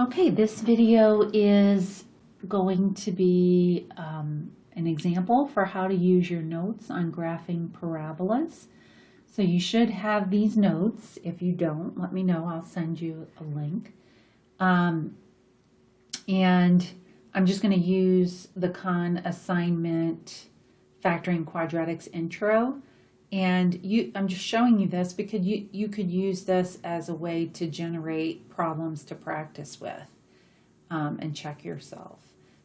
Okay, this video is going to be an example for how to use your notes on graphing parabolas. So you should have these notes. If you don't, let me know. I'll send you a link. And I'm just going to use the Khan assignment factoring quadratics intro. And I'm just showing you this because you could use this as a way to generate problems to practice with and check yourself.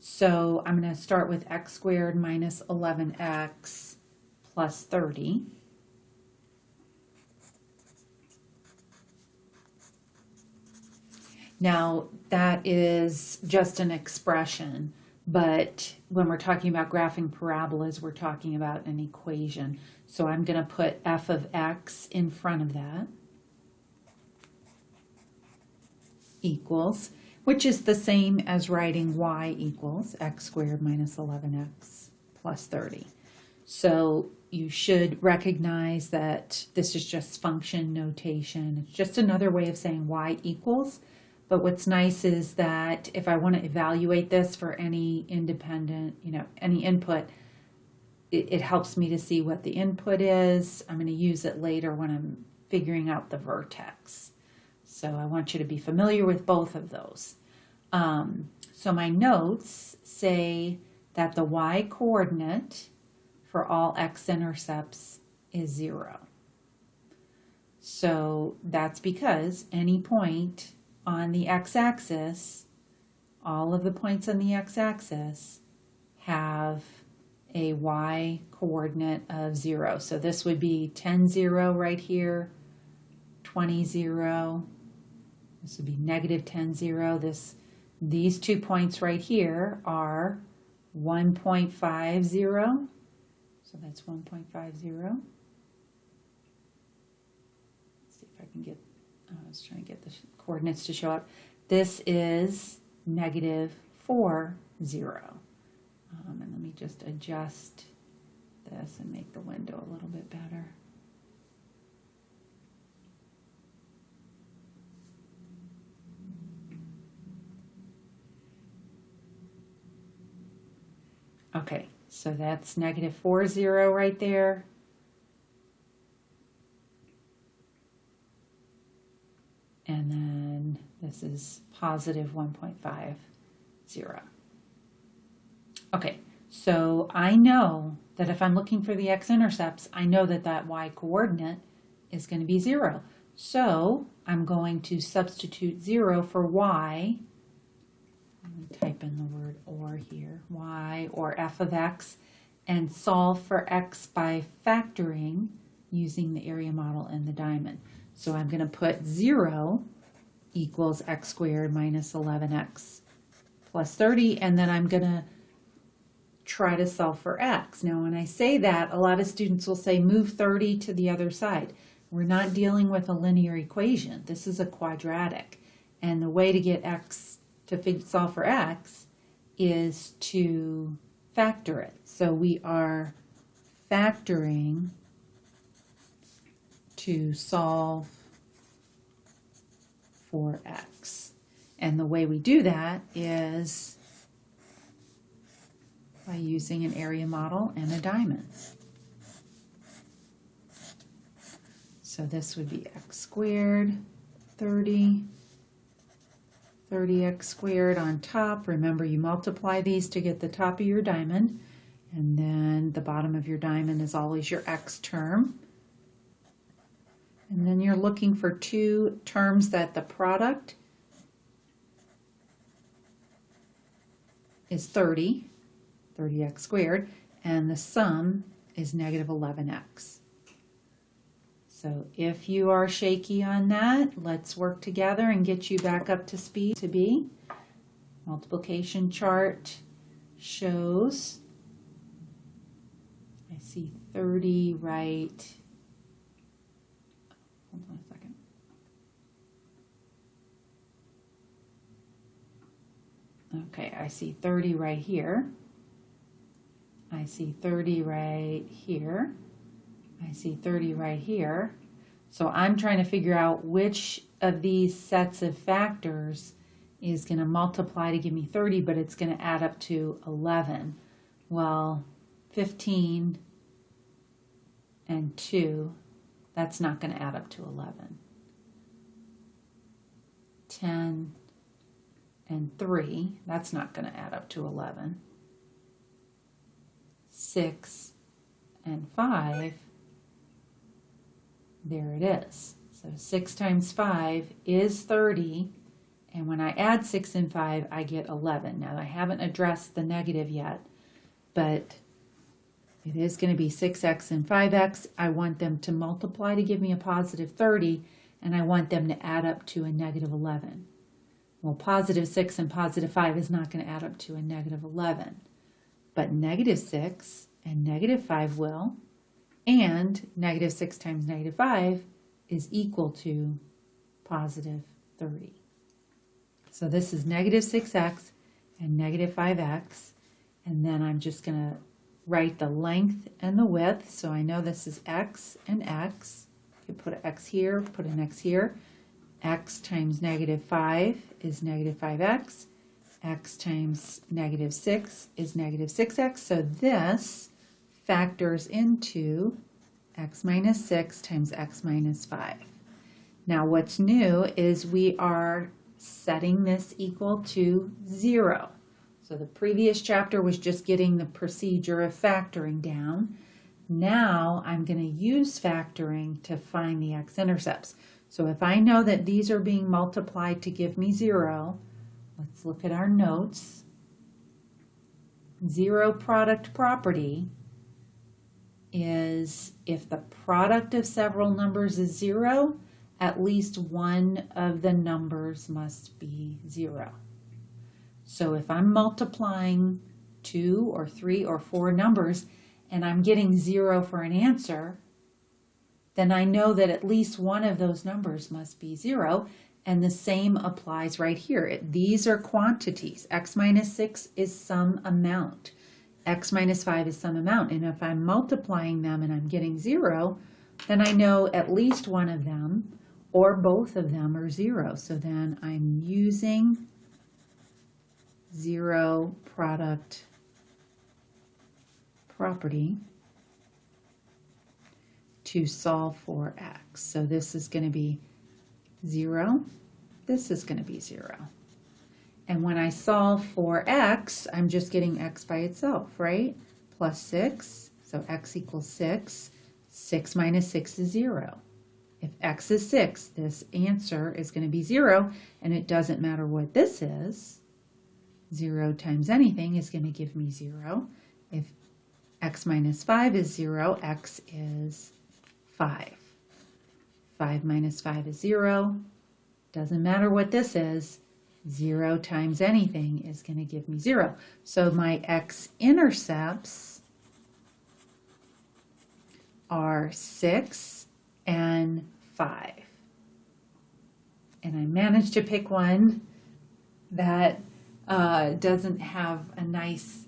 So I'm going to start with x squared minus 11x plus 30. Now that is just an expression, but when we're talking about graphing parabolas, we're talking about an equation. So I'm going to put f of x in front of that, equals, which is the same as writing y equals x squared minus 11x plus 30. So you should recognize that this is just function notation. It's just another way of saying y equals. But what's nice is that if I want to evaluate this for any independent, any input, it helps me to see what the input is. I'm going to use it later when I'm figuring out the vertex. So I want you to be familiar with both of those. So my notes say that the y coordinate for all x-intercepts is 0. So that's because any point on the x-axis, all of the points on the x-axis have a y coordinate of 0. So this would be 10, 0 right here, 20, 0. This would be negative 10, 0. These 2 points right here are 1.50. So that's 1.50. Let's see if I can get, I was trying to get the coordinates to show up. This is negative 4, 0. And let me just adjust this and make the window a little bit better. Okay, so that's negative 4, 0 right there. And then this is positive 1.50. Okay, so I know that if I'm looking for the x-intercepts, I know that that y coordinate is going to be 0. So I'm going to substitute 0 for y. Let me type in the word or here, y or f of x, and solve for x by factoring using the area model and the diamond. So I'm going to put 0 equals x squared minus 11x plus 30, and then I'm going to try to solve for x. Now when I say that, a lot of students will say move 30 to the other side. We're not dealing with a linear equation. This is a quadratic. And the way to get x to solve for x is to factor it. So we are factoring to solve for x. And the way we do that is by using an area model and a diamond. So this would be x squared, 30, 30x squared on top. Remember, you multiply these to get the top of your diamond, and then the bottom of your diamond is always your x term. And then you're looking for two terms that the product is 30, 30x squared, and the sum is negative 11x. So if you are shaky on that, let's work together and get you back up to speed to be. Multiplication chart shows, I see 30 right. Hold on a second. Okay, I see 30 right here. I see 30 right here. I see 30 right here. So I'm trying to figure out which of these sets of factors is going to multiply to give me 30, but it's going to add up to 11. Well, 15 and 2, that's not going to add up to 11. 10 and 3, that's not going to add up to 11. 6 and 5, there it is. So 6 times 5 is 30, and when I add 6 and 5, I get 11. Now, I haven't addressed the negative yet, but it is going to be 6x and 5x. I want them to multiply to give me a positive 30, and I want them to add up to a negative 11. Well, positive 6 and positive 5 is not going to add up to a negative 11, but negative 6 and negative 5 will, and negative 6 times negative 5 is equal to positive 30. So this is negative 6x and negative 5x, and then I'm just going to write the length and the width. So I know this is x and x. You put an x here, put an x here. X times negative 5 is negative 5x. X times negative 6 is negative 6x. So this factors into x minus 6 times x minus 5. Now what's new is we are setting this equal to 0. So the previous chapter was just getting the procedure of factoring down. Now I'm going to use factoring to find the x-intercepts. So if I know that these are being multiplied to give me 0, let's look at our notes. Zero product property is if the product of several numbers is 0, at least one of the numbers must be 0. So if I'm multiplying 2 or 3 or 4 numbers and I'm getting 0 for an answer, then I know that at least one of those numbers must be 0, and the same applies right here. These are quantities. X minus 6 is some amount. X minus 5 is some amount, and if I'm multiplying them and I'm getting 0, then I know at least one of them or both of them are 0. So then I'm using 0 product property to solve for x. So this is going to be 0. This is going to be 0. And when I solve for x, I'm just getting x by itself, right? Plus 6. So x equals 6. 6 minus 6 is 0. If x is 6, this answer is going to be 0, and it doesn't matter what this is. 0 times anything is going to give me 0. If x minus 5 is 0, x is 5. 5 minus 5 is 0. Doesn't matter what this is. 0 times anything is going to give me 0. So my x-intercepts are 6 and 5. And I managed to pick one that doesn't have a nice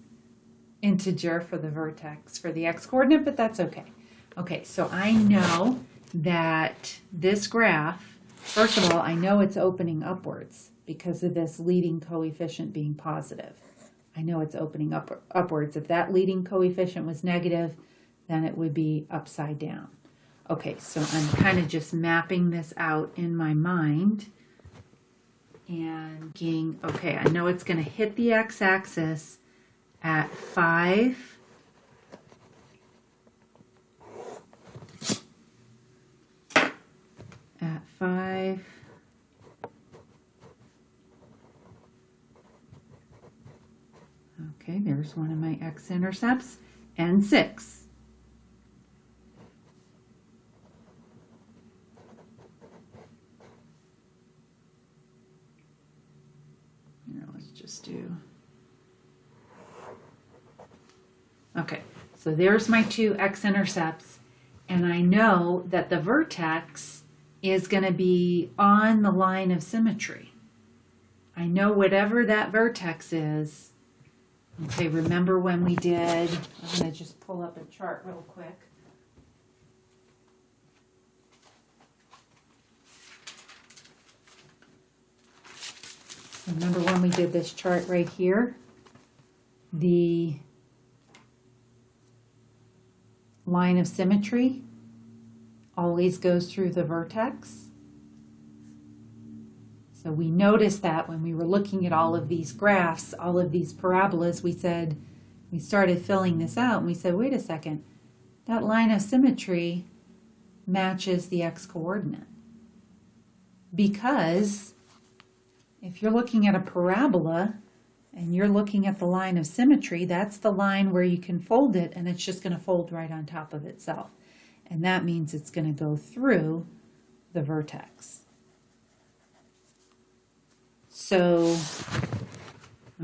integer for the vertex, for the x-coordinate, but that's okay. Okay, so I know that this graph, first of all, I know it's opening upwards because of this leading coefficient being positive. I know it's opening upwards. If that leading coefficient was negative, then it would be upside down. Okay, so I'm kind of just mapping this out in my mind. And thinking, okay, I know it's going to hit the x-axis at 5. At 5. Okay, there's one of my x-intercepts, and 6. Here, let's just do. Okay, so there's my 2 x-intercepts, and I know that the vertex is going to be on the line of symmetry. I know whatever that vertex is. Okay, remember when we did, I'm going to just pull up a chart real quick. Remember when we did this chart right here? The line of symmetry always goes through the vertex. So we noticed that when we were looking at all of these graphs, all of these parabolas, we started filling this out and we said, wait a second, that line of symmetry matches the x-coordinate. Because if you're looking at a parabola and you're looking at the line of symmetry, that's the line where you can fold it and it's just going to fold right on top of itself. And that means it's going to go through the vertex. So,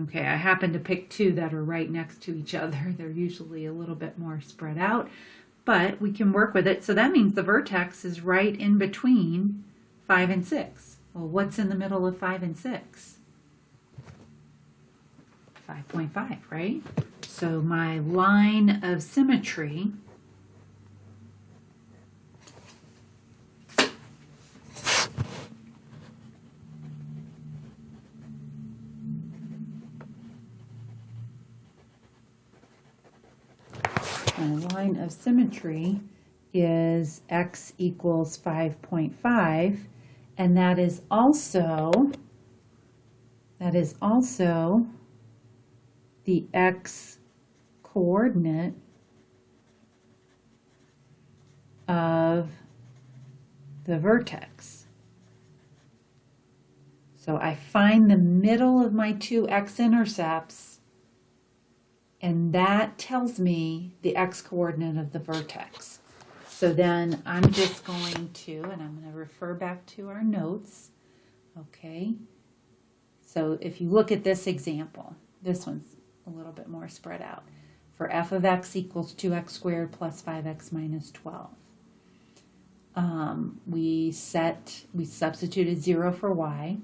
okay, I happen to pick two that are right next to each other. They're usually a little bit more spread out, but we can work with it. So that means the vertex is right in between 5 and 6. Well, what's in the middle of 5 and 6? 5.5, right? So my line of symmetry is x equals 5.5, and that is also the x coordinate of the vertex. So I find the middle of my two x-intercepts, and that tells me the x-coordinate of the vertex. So then I'm just going to, and I'm going to refer back to our notes, okay? So if you look at this example, this one's a little bit more spread out. For f of x equals 2x squared plus 5x minus 12. We substituted 0 for y.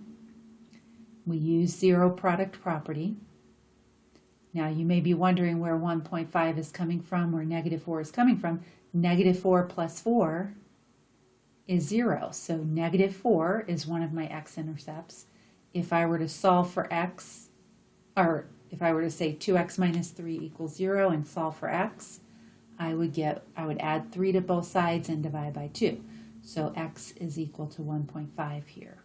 We used zero product property. Now you may be wondering where 1.5 is coming from, where negative 4 is coming from. Negative 4 plus 4 is 0. So negative 4 is one of my x-intercepts. If I were to solve for x, or if I were to say 2x minus 3 equals 0 and solve for x, I would add 3 to both sides and divide by 2. So x is equal to 1.5 here.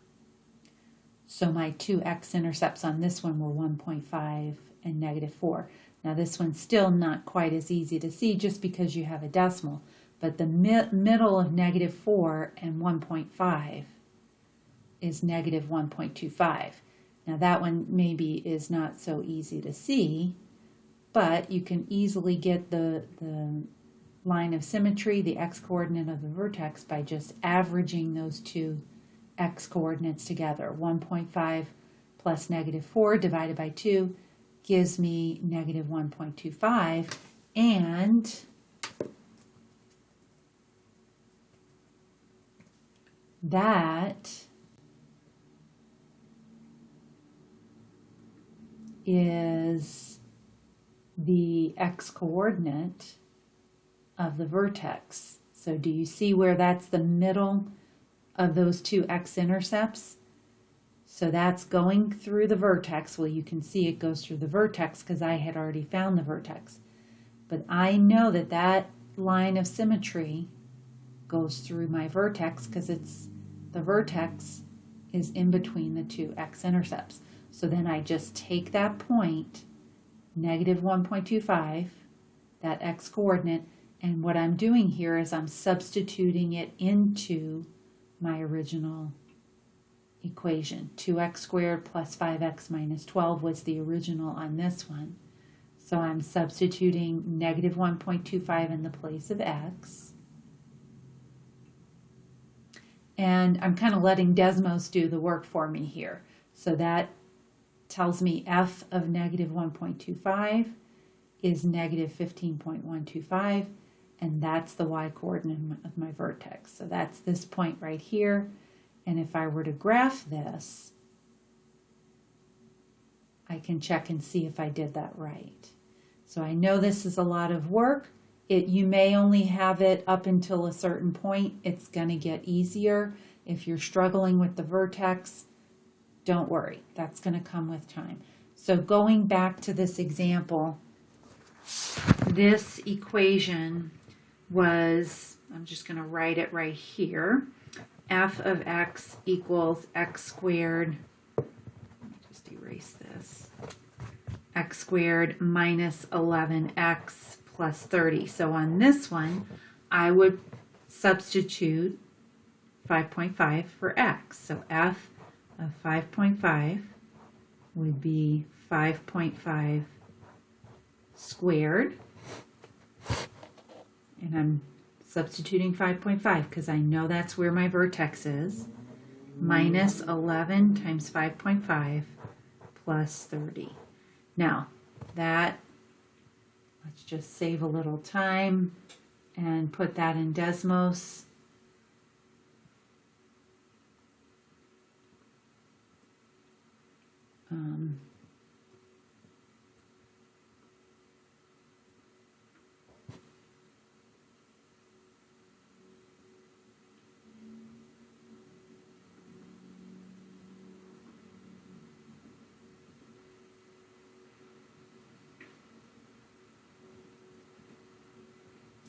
So my two x-intercepts on this one were 1.5 and negative 4. Now this one's still not quite as easy to see just because you have a decimal, but the middle of negative 4 and 1.5 is negative 1.25. Now that one maybe is not so easy to see, but you can easily get the line of symmetry, the x-coordinate of the vertex, by just averaging those two x-coordinates together. 1.5 plus negative 4 divided by 2 gives me negative 1.25, and that is the x-coordinate of the vertex. So do you see where that's the middle of those two x-intercepts? So that's going through the vertex. Well, you can see it goes through the vertex because I had already found the vertex. But I know that that line of symmetry goes through my vertex because the vertex is in between the two x-intercepts. So then I just take that point, negative 1.25, that x-coordinate, and what I'm doing here is I'm substituting it into my original equation. 2x squared plus 5x minus 12 was the original on this one. So I'm substituting negative 1.25 in the place of x. And I'm kind of letting Desmos do the work for me here. So that tells me f of negative 1.25 is negative 15.125, and that's the y-coordinate of my vertex. So that's this point right here. And if I were to graph this, I can check and see if I did that right. So I know this is a lot of work. You may only have it up until a certain point. It's going to get easier. If you're struggling with the vertex, Don't worry, that's going to come with time. So going back to this example, this equation was, I'm just going to write it right here, f of x equals x squared, let me just erase this, x squared minus 11x plus 30. So on this one, I would substitute 5.5 for x. So f of 5.5 would be 5.5 squared. And I'm substituting 5.5 because I know that's where my vertex is. Minus 11 times 5.5 plus 30. Now, that, let's just save a little time and put that in Desmos.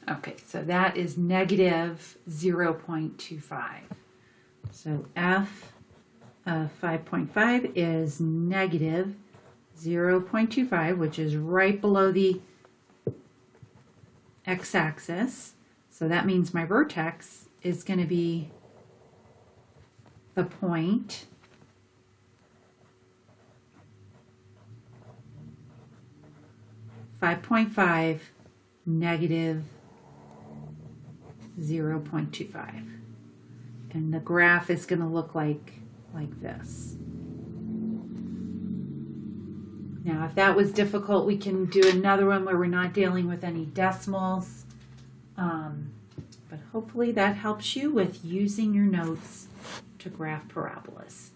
Okay, so that is negative 0.25. So f of 5.5 is negative 0.25, which is right below the x-axis. So that means my vertex is going to be the point (5.5) negative 0.25. And the graph is going to look like this. Now, if that was difficult, we can do another one where we're not dealing with any decimals. But hopefully that helps you with using your notes to graph parabolas.